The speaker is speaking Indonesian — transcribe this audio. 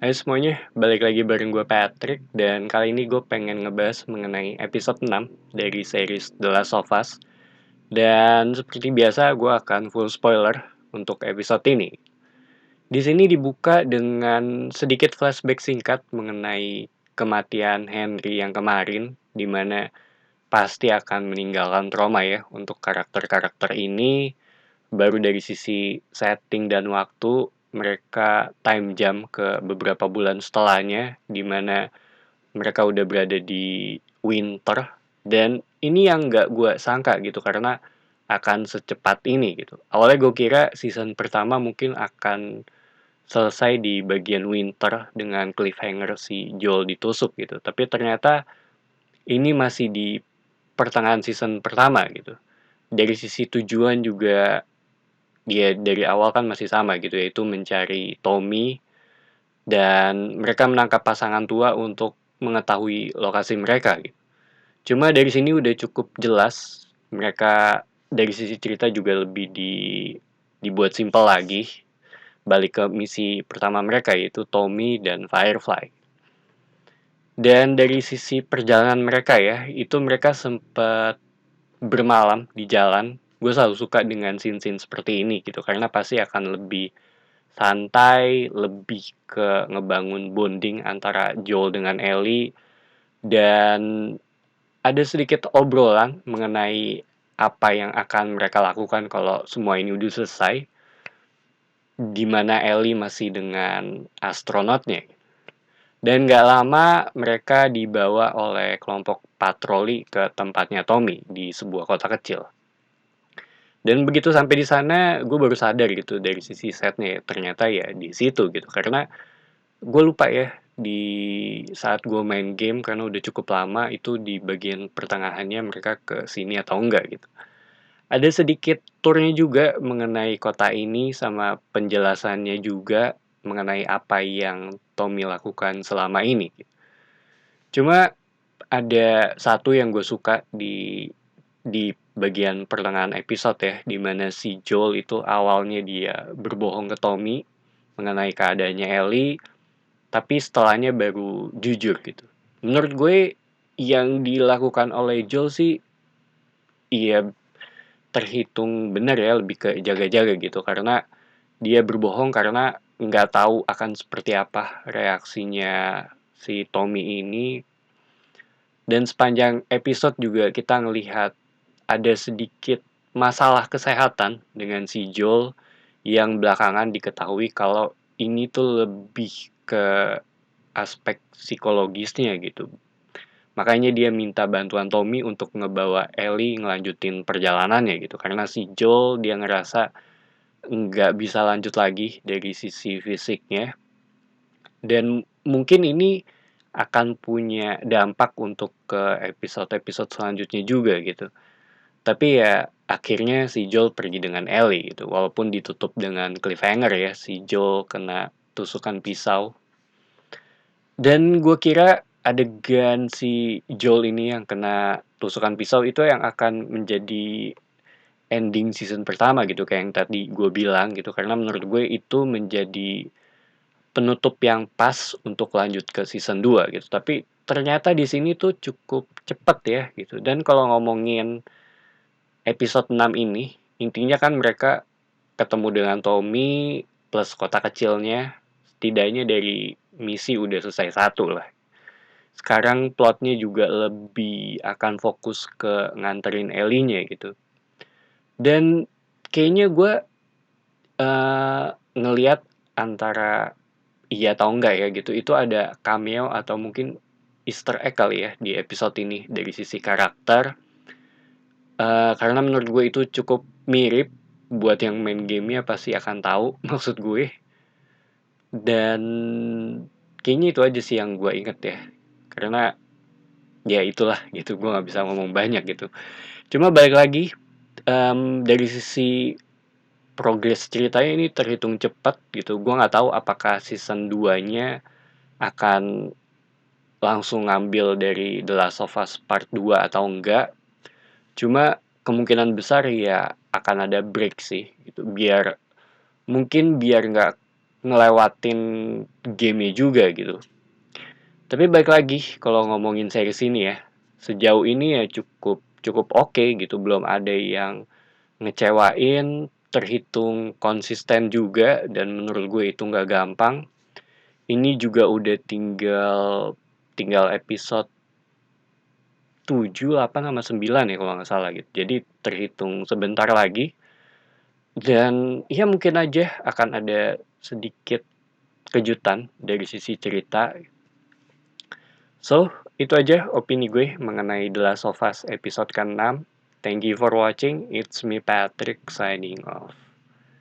Hai semuanya, balik lagi bareng gue Patrick dan kali ini gue pengen ngebahas mengenai episode 6 dari series The Last of Us. Dan seperti biasa gue akan full spoiler untuk episode ini. Di sini dibuka dengan sedikit flashback singkat mengenai kematian Henry yang kemarin, di mana pasti akan meninggalkan trauma ya untuk karakter-karakter ini. Baru dari sisi setting dan waktu, mereka time jump ke beberapa bulan setelahnya, di mana mereka udah berada di winter. Dan ini yang nggak gue sangka gitu, karena akan secepat ini gitu. Awalnya gue kira season pertama mungkin akan selesai di bagian winter dengan cliffhanger si Joel ditusuk gitu. Tapi ternyata ini masih di pertengahan season pertama gitu. Dari sisi tujuan juga dia dari awal kan masih sama gitu, yaitu mencari Tommy dan mereka menangkap pasangan tua untuk mengetahui lokasi mereka gitu. Cuma dari sini udah cukup jelas, mereka dari sisi cerita juga lebih dibuat simpel lagi, balik ke misi pertama mereka yaitu Tommy dan Firefly. Dan dari sisi perjalanan mereka ya, itu mereka sempat bermalam di jalan. Gue selalu suka dengan scene-scene seperti ini gitu, karena pasti akan lebih santai, lebih ke ngebangun bonding antara Joel dengan Ellie, dan ada sedikit obrolan mengenai apa yang akan mereka lakukan kalau semua ini udah selesai, di mana Ellie masih dengan astronotnya. Dan gak lama mereka dibawa oleh kelompok patroli ke tempatnya Tommy di sebuah kota kecil. Dan begitu sampai di sana, gue baru sadar gitu dari sisi setnya ya, ternyata ya di situ gitu. Karena gue lupa ya di saat gue main game karena udah cukup lama itu di bagian pertengahannya mereka ke sini atau enggak gitu. Ada sedikit turnya juga mengenai kota ini sama penjelasannya juga mengenai apa yang Tommy lakukan selama ini gitu. Cuma ada satu yang gue suka di bagian pertengahan episode ya, di mana si Joel itu awalnya dia berbohong ke Tommy mengenai keadaannya Ellie, tapi setelahnya baru jujur gitu. Menurut gue yang dilakukan oleh Joel sih iya terhitung benar ya, lebih ke jaga-jaga gitu, karena dia berbohong karena nggak tahu akan seperti apa reaksinya si Tommy ini. Dan sepanjang episode juga kita ngelihat ada sedikit masalah kesehatan dengan si Joel yang belakangan diketahui kalau ini tuh lebih ke aspek psikologisnya gitu. Makanya dia minta bantuan Tommy untuk ngebawa Ellie ngelanjutin perjalanannya gitu. Karena si Joel dia ngerasa nggak bisa lanjut lagi dari sisi fisiknya. Dan mungkin ini akan punya dampak untuk ke episode-episode selanjutnya juga gitu. Tapi ya akhirnya si Joel pergi dengan Ellie gitu. Walaupun ditutup dengan cliffhanger ya, si Joel kena tusukan pisau. Dan gue kira adegan si Joel ini yang kena tusukan pisau itu yang akan menjadi ending season pertama gitu, kayak yang tadi gue bilang gitu. Karena menurut gue itu menjadi penutup yang pas untuk lanjut ke season 2 gitu. Tapi ternyata di sini tuh cukup cepet ya gitu. Dan kalau ngomongin episode 6 ini, intinya kan mereka ketemu dengan Tommy plus kota kecilnya, setidaknya dari misi udah selesai satu lah. Sekarang plotnya juga lebih akan fokus ke nganterin Ellie-nya gitu. Dan kayaknya gue ngelihat antara iya atau enggak ya gitu, itu ada cameo atau mungkin Easter egg kali ya di episode ini dari sisi karakter. Karena menurut gue itu cukup mirip, buat yang main gamenya pasti akan tahu maksud gue. Dan kayaknya itu aja sih yang gue inget ya. Karena ya itulah gitu, gue nggak bisa ngomong banyak gitu. Cuma balik lagi, dari sisi progres ceritanya ini terhitung cepat gitu. Gue nggak tahu apakah season 2-nya akan langsung ngambil dari The Last of Us Part 2 atau enggak. Cuma kemungkinan besar ya akan ada break sih gitu. Biar nggak ngelewatin gamenya juga gitu. Tapi baik lagi kalau ngomongin series ini ya, sejauh ini ya cukup cukup oke gitu, belum ada yang ngecewain, terhitung konsisten juga dan menurut gue itu nggak gampang. Ini juga udah tinggal tinggal episode 7, 8 sama 9 ya kalau nggak salah gitu. Jadi terhitung sebentar lagi dan ya mungkin aja akan ada sedikit kejutan dari sisi cerita. So, itu aja opini gue mengenai The Last of Us episode ke-6. Thank you for watching. It's me Patrick signing off.